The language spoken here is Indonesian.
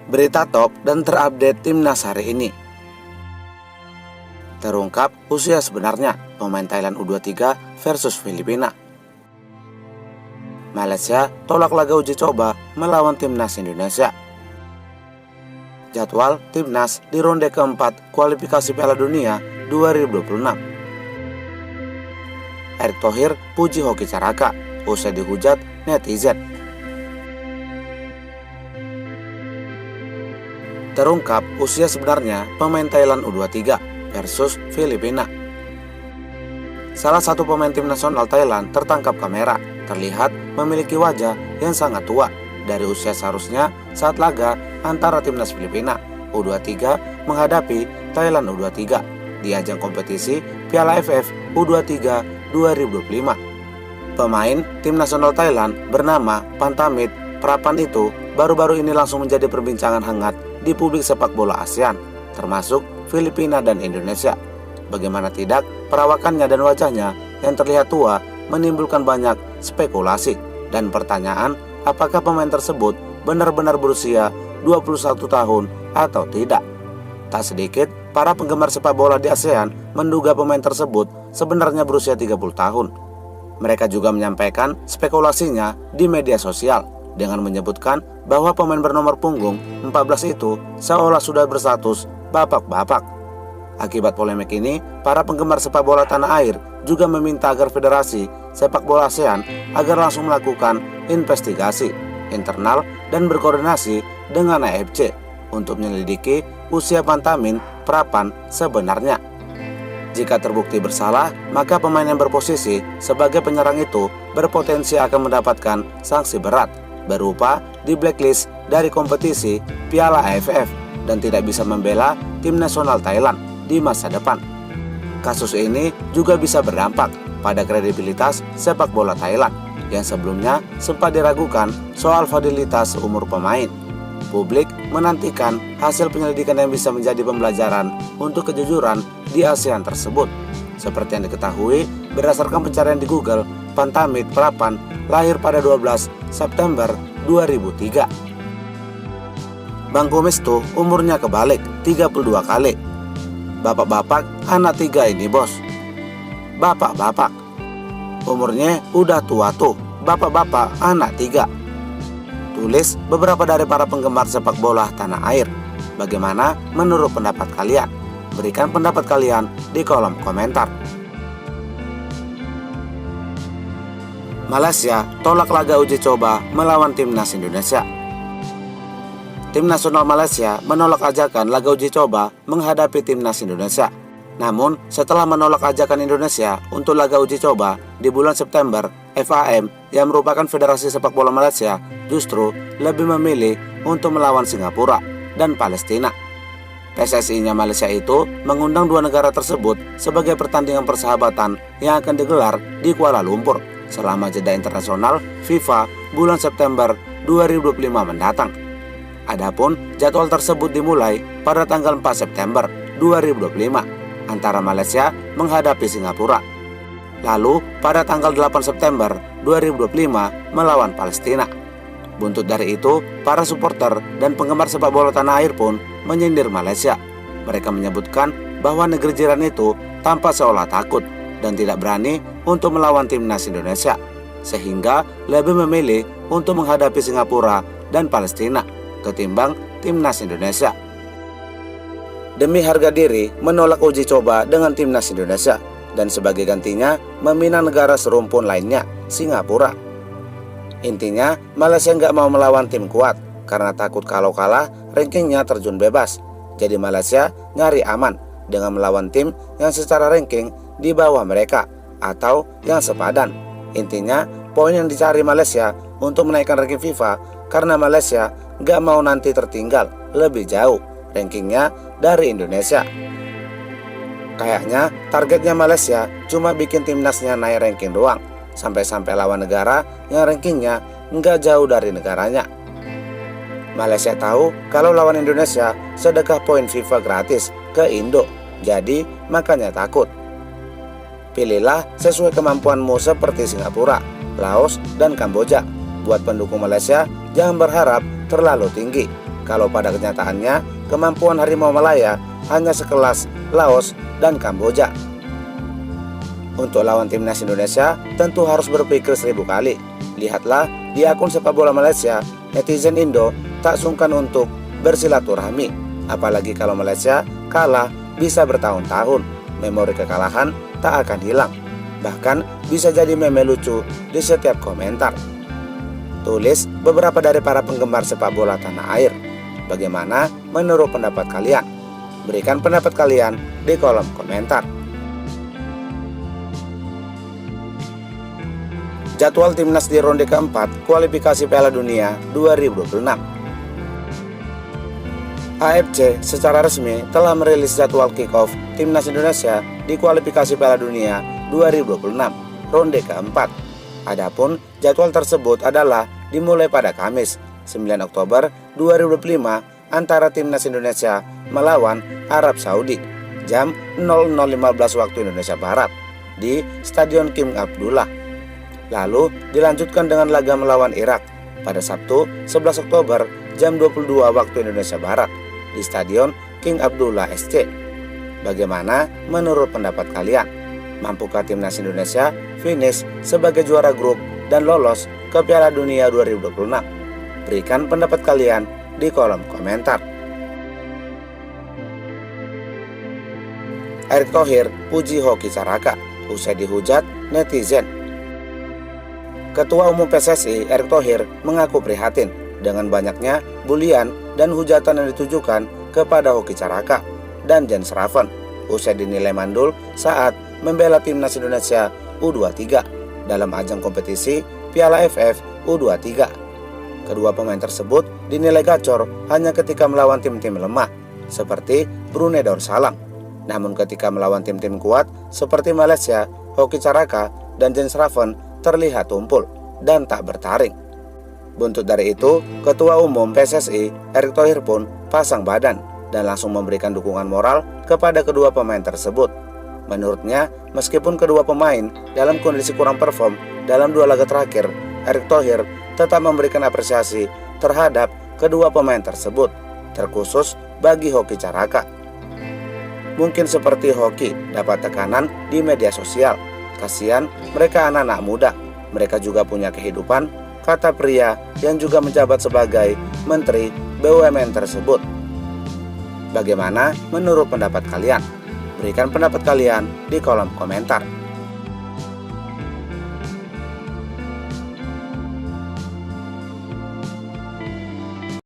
Berita top dan terupdate timnas hari ini. Terungkap usia sebenarnya pemain Thailand U23 versus Filipina. Malaysia tolak laga uji coba melawan timnas Indonesia. Jadwal timnas di ronde keempat kualifikasi Piala Dunia 2026. Erick Thohir puji hoki Caraka usai dihujat netizen. Terungkap usia sebenarnya pemain Thailand U23 versus Filipina. Salah satu pemain tim nasional Thailand tertangkap kamera, terlihat memiliki wajah yang sangat tua dari usia seharusnya saat laga antara timnas Filipina U23 menghadapi Thailand U23 di ajang kompetisi Piala AFF U23 2025. Pemain tim nasional Thailand bernama Pantamit Prapan itu baru-baru ini langsung menjadi perbincangan hangat di publik sepak bola ASEAN, termasuk Filipina dan Indonesia. Bagaimana tidak, perawakannya dan wajahnya yang terlihat tua menimbulkan banyak spekulasi dan pertanyaan apakah pemain tersebut benar-benar berusia 21 tahun atau tidak. Tak sedikit para penggemar sepak bola di ASEAN menduga pemain tersebut sebenarnya berusia 30 tahun. Mereka juga menyampaikan spekulasinya di media sosial dengan menyebutkan bahwa pemain bernomor punggung 14 itu seolah sudah berstatus bapak-bapak. Akibat polemik ini, para penggemar sepak bola tanah air juga meminta agar Federasi Sepak Bola ASEAN agar langsung melakukan investigasi internal dan berkoordinasi dengan AFC untuk menyelidiki usia Pantamin Prapan sebenarnya. Jika terbukti bersalah, maka pemain yang berposisi sebagai penyerang itu berpotensi akan mendapatkan sanksi berat berupa di blacklist dari kompetisi Piala AFF dan tidak bisa membela tim nasional Thailand di masa depan. Kasus ini juga bisa berdampak pada kredibilitas sepak bola Thailand yang sebelumnya sempat diragukan soal validitas umur pemain. Publik menantikan hasil penyelidikan yang bisa menjadi pembelajaran untuk kejujuran di ASEAN tersebut. Seperti yang diketahui, berdasarkan pencarian di Google, Pantamit Prapan lahir pada 12 September 2003. Bang Kumis tuh umurnya kebalik 32 kali. Bapak-bapak anak 3 ini bos. Bapak-bapak umurnya udah tua tuh. Bapak-bapak anak 3. Tulis beberapa dari para penggemar sepak bola tanah air. Bagaimana menurut pendapat kalian? Berikan pendapat kalian di kolom komentar. Malaysia tolak laga uji coba melawan timnas Indonesia. Tim nasional Malaysia menolak ajakan laga uji coba menghadapi timnas Indonesia. Namun, setelah menolak ajakan Indonesia untuk laga uji coba di bulan September, FAM yang merupakan Federasi Sepak Bola Malaysia justru lebih memilih untuk melawan Singapura dan Palestina. PSSI-nya Malaysia itu mengundang dua negara tersebut sebagai pertandingan persahabatan yang akan digelar di Kuala Lumpur selama jeda internasional FIFA bulan September 2025 mendatang. Adapun jadwal tersebut dimulai pada tanggal 4 September 2025 antara Malaysia menghadapi Singapura. Lalu pada tanggal 8 September 2025 melawan Palestina. Buntut dari itu, para supporter dan penggemar sepak bola tanah air pun menyindir Malaysia. Mereka menyebutkan bahwa negeri jiran itu tampak seolah takut dan tidak berani untuk melawan timnas Indonesia, sehingga lebih memilih untuk menghadapi Singapura dan Palestina ketimbang timnas Indonesia. Demi harga diri menolak uji coba dengan timnas Indonesia dan sebagai gantinya meminang negara serumpun lainnya, Singapura. Intinya Malaysia nggak mau melawan tim kuat karena takut kalau kalah rankingnya terjun bebas. Jadi Malaysia nyari aman dengan melawan tim yang secara ranking di bawah mereka atau yang sepadan. Intinya poin yang dicari Malaysia untuk menaikkan ranking FIFA karena Malaysia nggak mau nanti tertinggal lebih jauh rankingnya dari Indonesia. Kayaknya targetnya Malaysia cuma bikin timnasnya naik ranking doang, sampai-sampai lawan negara yang rankingnya nggak jauh dari negaranya. Malaysia tahu kalau lawan Indonesia sedekah poin FIFA gratis ke Indo, jadi makanya takut. Pilihlah sesuai kemampuanmu seperti Singapura, Laos, dan Kamboja. Buat pendukung Malaysia, jangan berharap terlalu tinggi, Kalau pada kenyataannya, kemampuan harimau Malaya hanya sekelas Laos dan Kamboja. Untuk lawan timnas Indonesia, tentu harus berpikir 1000 kali. Lihatlah di akun sepak bola Malaysia, netizen Indo tak sungkan untuk bersilaturahmi. Apalagi kalau Malaysia kalah bisa bertahun-tahun, memori kekalahan tak akan hilang. Bahkan bisa jadi meme lucu di setiap komentar. Tulis beberapa dari para penggemar sepak bola tanah air. Bagaimana menurut pendapat kalian? Berikan pendapat kalian di kolom komentar. Jadwal timnas di ronde keempat kualifikasi Piala Dunia 2026. AFC secara resmi telah merilis jadwal kick-off timnas Indonesia di kualifikasi Piala Dunia 2026 ronde keempat. Adapun jadwal tersebut adalah dimulai pada Kamis 9 Oktober 2025 antara timnas Indonesia melawan Arab Saudi jam 00.15 waktu Indonesia Barat di Stadion King Abdullah. Lalu dilanjutkan dengan laga melawan Irak pada Sabtu 11 Oktober jam 22 waktu Indonesia Barat di Stadion King Abdullah SC. Bagaimana menurut pendapat kalian? Mampukah timnas Indonesia finish sebagai juara grup dan lolos ke Piala Dunia 2026? Berikan pendapat kalian di kolom komentar. Erick Thohir puji Hoki Caraka usai dihujat netizen. Ketua Umum PSSI Erick Thohir mengaku prihatin dengan banyaknya bulian dan hujatan yang ditujukan kepada Hoki Caraka dan Jens Schraven usai dinilai mandul saat membela timnas Indonesia U23 dalam ajang kompetisi Piala AFF U23. Kedua pemain tersebut dinilai gacor hanya ketika melawan tim-tim lemah seperti Brunei Darussalam. Namun ketika melawan tim-tim kuat seperti Malaysia, Hoki Caraka dan Jens Schraven terlihat tumpul dan tak bertaring. Buntut dari itu, Ketua Umum PSSI Erick Thohir pun pasang badan dan langsung memberikan dukungan moral kepada kedua pemain tersebut. Menurutnya, meskipun kedua pemain dalam kondisi kurang perform dalam 2 laga terakhir, Erick Thohir tetap memberikan apresiasi terhadap kedua pemain tersebut, terkhusus bagi Hoki Caraka. Mungkin seperti Hoki dapat tekanan di media sosial. Kasihan mereka anak-anak muda, mereka juga punya kehidupan, kata pria yang juga menjabat sebagai Menteri BUMN tersebut. Bagaimana menurut pendapat kalian? Berikan pendapat kalian di kolom komentar.